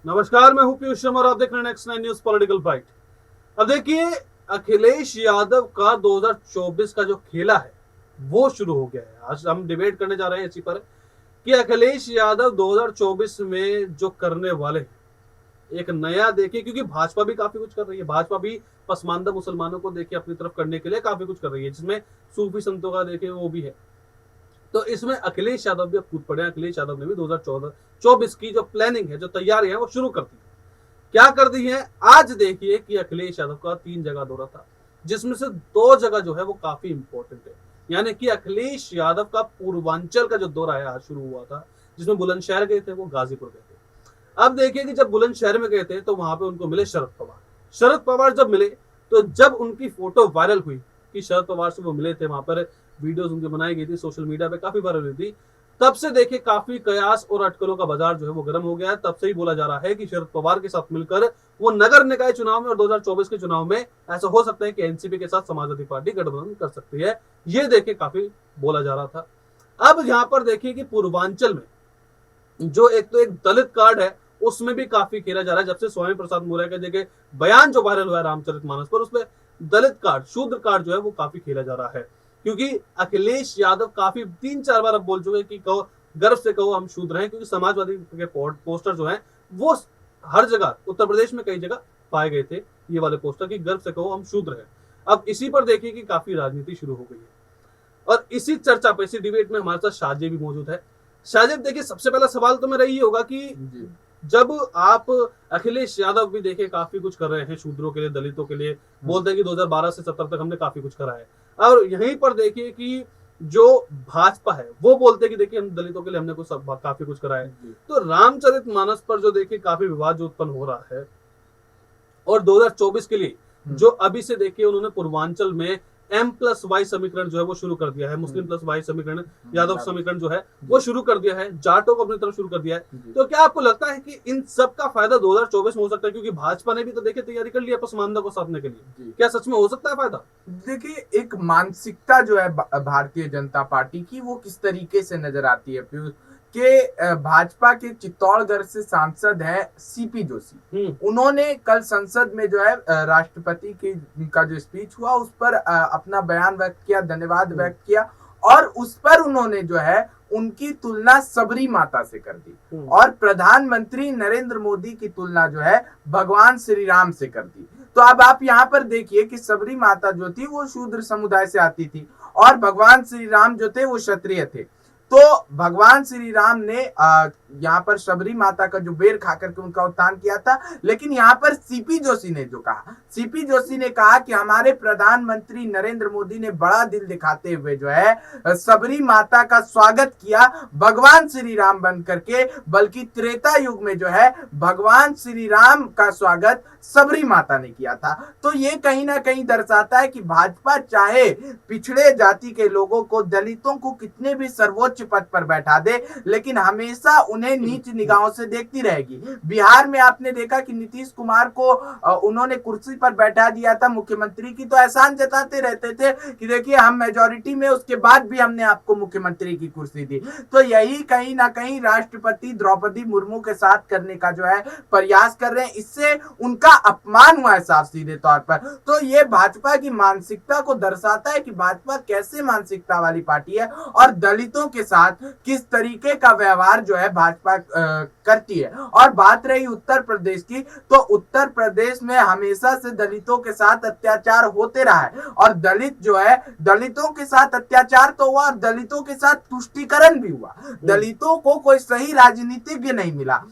नमस्कार, मैं हूं पीयूष शर्मा और आप देख रहे हैं नेक्स्ट 9 न्यूज पॉलिटिकल फाइट। अब देखिए, अखिलेश यादव का 2024 का जो खेला है वो शुरू हो गया है। आज हम डिबेट करने जा रहे हैं इसी पर कि अखिलेश यादव 2024 में जो करने वाले हैं, एक नया देखिए, क्योंकि भाजपा भी काफी कुछ कर रही है। भाजपा भी पसमानदा मुसलमानों को देखिए अपनी तरफ करने के लिए काफी कुछ कर रही है, जिसमें सूफी संतों का देखिए वो भी है। तो इसमें अखिलेश यादव भी अब कूद पड़े हैं। अखिलेश यादव ने भी 2024 की जो प्लानिंग है, जो तैयारी है, वो शुरू कर दी है। क्या कर दी है? आज देखिए कि अखिलेश यादव का 3 जगह दौरा था, जिसमें से 2 जगह जो है वो काफी इंपॉर्टेंट है। यानी कि अखिलेश यादव का पूर्वांचल का जो दौरा है आज शुरू हुआ था, जिसमें बुलंदशहर गए थे, वो गाजीपुर गए थे। अब देखिए कि जब बुलंदशहर में गए थे तो वहां पे उनको मिले शरद पवार। शरद पवार जब मिले तो जब उनकी फोटो वायरल हुई कि शरद पवार से वो मिले थे, वहां पर वीडियोस उनकी बनाई गई थी, सोशल मीडिया पे काफी वायरल हुई थी। तब से देखिए काफी कयास और अटकलों का बाजार जो है वो गर्म हो गया है। तब से ही बोला जा रहा है कि शरद पवार के साथ मिलकर वो नगर निकाय चुनाव में और 2024 के चुनाव में ऐसा हो सकता है कि एनसीपी के साथ समाजवादी पार्टी गठबंधन कर सकती है। ये देखिए काफी बोला जा रहा था। अब यहाँ पर देखिए कि पूर्वांचल में जो एक दलित कार्ड है, उसमें भी काफी खेला जा रहा है। जब से स्वामी प्रसाद मौर्य का देखिए बयान जो वायरल हुआ है रामचरितमानस पर, उसमें दलित कार्ड, शूद्र कार्ड जो है वो काफी खेला जा रहा है। क्योंकि अखिलेश यादव काफी 3-4 बार अब बोल चुके हैं कि कहो, गर्व से कहो हम शूद्र हैं, क्योंकि समाजवादी के पोस्टर जो हैं वो हर जगह, उत्तर प्रदेश में कई जगह पाए गए थे ये वाले पोस्टर कि गर्व से कहो हम शूद्र हैं। अब इसी पर देखिए कि काफी राजनीति शुरू हो गई है। और इसी चर्चा पर, इसी डिबेट में हमारे साथ शाहजेब भी मौजूद है। शाहजेब, देखिए सबसे पहला सवाल तो मेरा यही होगा कि जब आप अखिलेश यादव भी देखे काफी कुछ कर रहे हैं शूद्रों के लिए, दलितों के लिए, बोलते हैं कि 2012 से 17 तक हमने काफी कुछ करा है, और यहीं पर देखिए कि जो भाजपा है वो बोलते हैं कि देखिए हम दलितों के लिए हमने काफी कुछ करा है। तो रामचरितमानस पर जो देखिए काफी विवाद जो उत्पन्न हो रहा है, और 2024 के लिए जो अभी से देखिए उन्होंने पूर्वांचल में M+Y समीकरण जो है वो शुरू कर दिया है, मुस्लिम प्लस वाई समीकरण, यादव समीकरण जो है वो शुरू कर दिया है, जाटों को अपनी तरफ शुरू कर दिया है। तो क्या आपको लगता है कि इन सब का फायदा 2024 में हो सकता है? क्योंकि भाजपा ने भी तो देखिए तैयारी कर ली है पसमानदा को साधने के लिए। क्या सच में हो सकता है फायदा? देखिए, एक मानसिकता जो है भारतीय जनता पार्टी की, वो किस तरीके से नजर आती है कि भाजपा के चित्तौड़गढ़ से सांसद है सीपी जोशी। उन्होंने कल संसद में जो है राष्ट्रपति का जो स्पीच हुआ उस पर अपना बयान व्यक्त किया, धन्यवाद व्यक्त किया, और उस पर उन्होंने जो है उनकी तुलना सबरी माता से कर दी, और प्रधानमंत्री नरेंद्र मोदी की तुलना जो है भगवान श्री राम से कर दी। तो अब आप यहाँ पर देखिए कि सबरी माता जो थी वो शूद्र समुदाय से आती थी, और भगवान श्री राम जो थे वो क्षत्रिय थे। तो भगवान श्री राम ने यहाँ पर सबरी माता का जो बेर खाकर के उनका उत्थान किया था। लेकिन यहाँ पर सीपी जोशी ने जो कहा, सीपी जोशी ने कहा कि हमारे प्रधानमंत्री नरेंद्र मोदी ने बड़ा दिल दिखाते हुए जो है सबरी माता का स्वागत किया भगवान श्री राम बन करके, बल्कि त्रेता युग में जो है भगवान श्री राम का स्वागत सबरी माता ने किया था। तो ये कहीं ना कहीं दर्शाता है कि भाजपा चाहे पिछड़े जाति के लोगों को, दलितों को कितने भी सर्वोच्च पद पर बैठा दे, लेकिन हमेशा उन्हें नीच निगाहों से देखती रहेगी। बिहार में आपने देखा कि नीतीश कुमार को उन्होंने कुर्सी पर बैठा दिया था मुख्यमंत्री की, तो एहसान जताते रहते थे कि देखिए हम मेजॉरिटी में, उसके बाद भी हमने आपको मुख्यमंत्री की कुर्सी दी। तो यही कहीं ना कहीं राष्ट्रपति द्रौपदी मुर्मू के साथ करने का जो है प्रयास कर रहे हैं। इससे उनका अपमान हुआ है साफ सीधे तौर पर। तो ये भाजपा की मानसिकता को दर्शाता है कि भाजपा कैसे मानसिकता वाली पार्टी है, और दलितों के साथ किस तरीके का व्यवहार जो है भाजपा करती है। और बात रही उत्तर प्रदेश की, तो उत्तर प्रदेश में हमेशा से दलितों के साथ अत्याचार होते रहा है, और दलित जो है, दलितों के साथ अत्याचार तो हुआ और दलितों के साथ तुष्टीकरण भी हुआ। दलितों को कोई सही राजनीतिज्ञ नहीं मिला।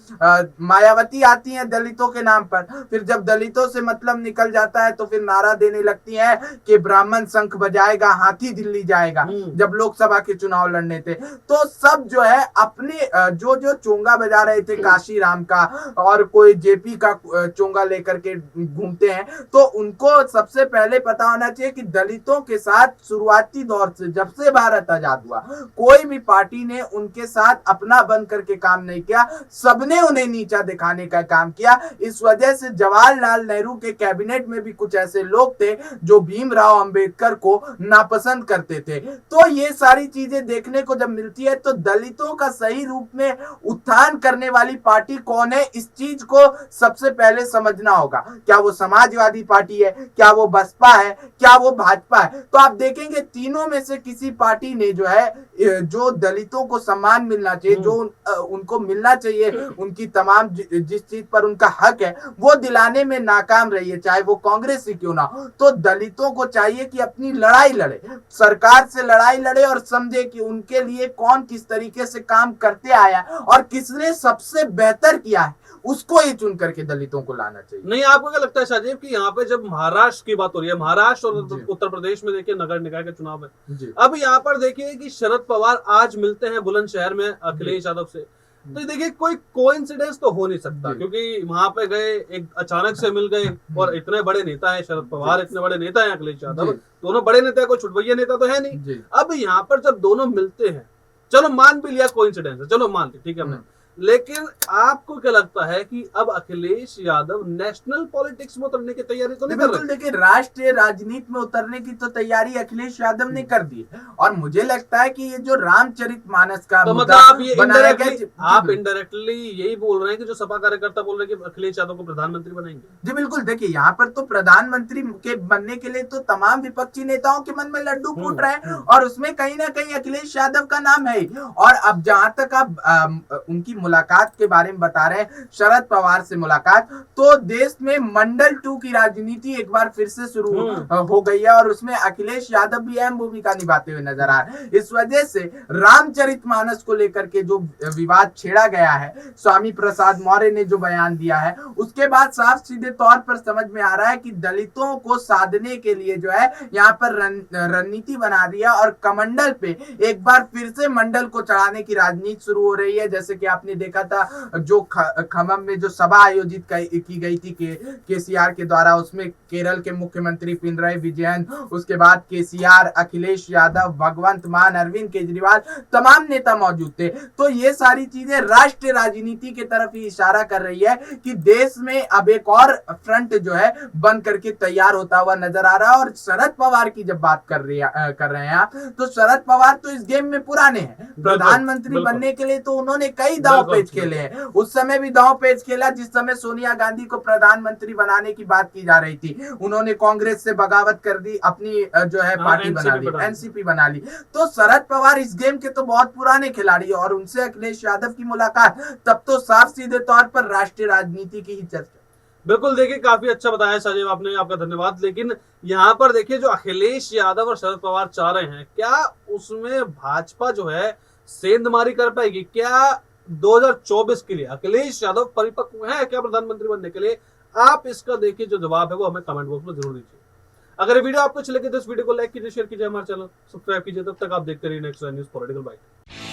मायावती आती है दलितों के नाम पर, फिर जब दलितों से मतलब निकल जाता है तो फिर नारा देने लगती है कि ब्राह्मण शंख बजाएगा, हाथी दिल्ली जाएगा। जब लोकसभा के चुनाव लड़ने थे तो सब जो है अपने जो चोंगा बजा रहे थे काशी राम का, और कोई जेपी का चोंगा लेकर के घूमते हैं, तो उनको सबसे पहले पता होना चाहिए कि दलितों के साथ शुरुआती दौर से, जब से भारत आजाद हुआ, कोई भी पार्टी ने उनके साथ अपना बन करके काम नहीं किया, सबने उन्हें नीचा दिखाने का काम किया। इस वजह से जवाहरलाल नेहरू के कैबिनेट में भी कुछ ऐसे लोग थे जो भीमराव अंबेडकर को नापसंद करते थे। तो ये सारी चीजें देखने को जब मिलती है तो दलितों का सही रूप में उत्थान करने वाली पार्टी कौन है, इस चीज को सबसे पहले समझना होगा। क्या वो समाजवादी पार्टी है, क्या वो बसपा है, क्या वो भाजपा है? तो आप देखेंगे तीनों में से किसी पार्टी ने जो है, जो दलितों को सम्मान मिलना चाहिए, जो उनको मिलना चाहिए, उनकी तमाम जिस चीज पर उनका हक है, वो दिलाने में नाकाम रही है, चाहे वो कांग्रेस ही क्यों ना हो। तो दलितों को चाहिए कि अपनी लड़ाई लड़े, सरकार से लड़ाई लड़े और समझे कि उनके लिए कौन किस तरीके से काम करते आया और किसने सबसे बेहतर किया है, उसको ही चुन करके दलितों को लाना चाहिए। नहीं, आपको क्या लगता है शाहजेब कि यहाँ पे जब महाराष्ट्र की बात हो रही है, महाराष्ट्र और जी। उत्तर प्रदेश में देखिए नगर निकाय के चुनाव है, जी। अब यहाँ पर देखिए कि शरद पवार आज मिलते हैं बुलंदशहर में अखिलेश यादव से, तो देखिए कोई कोइंसिडेंस तो हो नहीं सकता, जी। क्योंकि वहां पे गए, एक अचानक से मिल गए, और इतने बड़े नेता है शरद पवार, इतने बड़े नेता है अखिलेश यादव, जी। दोनों बड़े नेता है, कोई छुटभैया नेता तो है नहीं। जी। अब यहाँ पर जब दोनों मिलते हैं, चलो मान भी लिया कोइंसिडेंस है, चलो मान ली, ठीक है हमने, लेकिन आपको क्या लगता है कि अब अखिलेश यादव नेशनल पॉलिटिक्स में उतरने की तैयारी तो नहीं कर बिल्कुल, रहे? देखिए राष्ट्रीय राजनीति में उतरने की तो तैयारी अखिलेश यादव ने कर दी है, और मुझे लगता है कि ये जो रामचरितमानस का तो मुद्दा मतलब आप ये बनाया गया, आप इनडायरेक्टली यही बोल रहे हैं कि जो सपा कार्यकर्ता बोल रहे हैं कि अखिलेश यादव को प्रधानमंत्री बनाएंगे? जी बिल्कुल, देखिए यहाँ पर तो प्रधानमंत्री के बनने के लिए तो तमाम विपक्षी नेताओं के मन में लड्डू फूट रहे हैं, और उसमें कहीं ना कहीं अखिलेश यादव का नाम है। और अब जहां तक आप उनकी मुलाकात के बारे में बता रहे हैं, शरद पवार से मुलाकात, तो देश में मंडल 2 की राजनीति एक बार फिर से शुरू हो गई है, और उसमें अखिलेश यादव भी अहम भूमिका निभाते हुए नजर आ रहे हैं। इस वजह से रामचरितमानस को लेकर के जो विवाद छेड़ा गया है, स्वामी प्रसाद मौर्य ने जो बयान दिया है, उसके बाद साफ सीधे तौर पर समझ में आ रहा है कि दलितों को साधने के लिए जो है यहाँ पर रणनीति बना दिया, और कमंडल पे एक बार फिर से मंडल को चढ़ाने की राजनीति शुरू हो रही है। जैसे कि आपने देखा था जो खम्मम में जो सभा आयोजित की गई थी केसीआर के द्वारा, उसमें केरल के मुख्यमंत्री पिनराई विजयन, उसके बाद केसीआर, अखिलेश यादव, भगवंत मान, अरविंद केजरीवाल, तमाम नेता मौजूद थे। तो ये सारी चीजें राष्ट्रीय राजनीति की तरफ ही इशारा कर रही है कि देश में अब एक और फ्रंट जो है बन करके तैयार होता हुआ नजर आ रहा है। और शरद पवार की जब बात कर रहे हैं आप, तो शरद पवार तो इस गेम में पुराने हैं। प्रधानमंत्री बनने के लिए तो उन्होंने कई दांव पेच खेले हैं, उस समय भी दांव पेच खेला जिस समय सोनिया गांधी को प्रधानमंत्री बनाने की बात की जा रही थी। उन्होंने कांग्रेस से बगावत कर दी, अपनी जो है पार्टी बना ली, एनसीपी बना ली। तो शरद पवार इस गेम के तो बहुत पुराने खिलाड़ी, और उनसे अखिलेश यादव की मुलाकात तब तो साफ सीधे तौर पर राष्ट्रीय राजनीति की ही चर्चा। बिल्कुल, देखिए काफी अच्छा बताया शाहजेब आपने, आपका धन्यवाद। लेकिन यहाँ पर देखिए जो अखिलेश यादव और शरद पवार चाह रहे हैं, क्या उसमें भाजपा जो है सेंधमारी कर पाएगी? क्या 2024 के लिए अखिलेश यादव परिपक्व है क्या प्रधानमंत्री बनने के लिए? आप इसका देखिए जो जवाब है वो हमें कमेंट बॉक्स में जरूर दीजिए। अगर ये वीडियो आपको अच्छी लगे तो इस वीडियो को लाइक कीजिए, शेयर कीजिए, हमारे चैनल सब्सक्राइब कीजिए। तब तक आप देखते रहिए नेक्स्ट न्यूज़ पॉलिटिकल बाइट।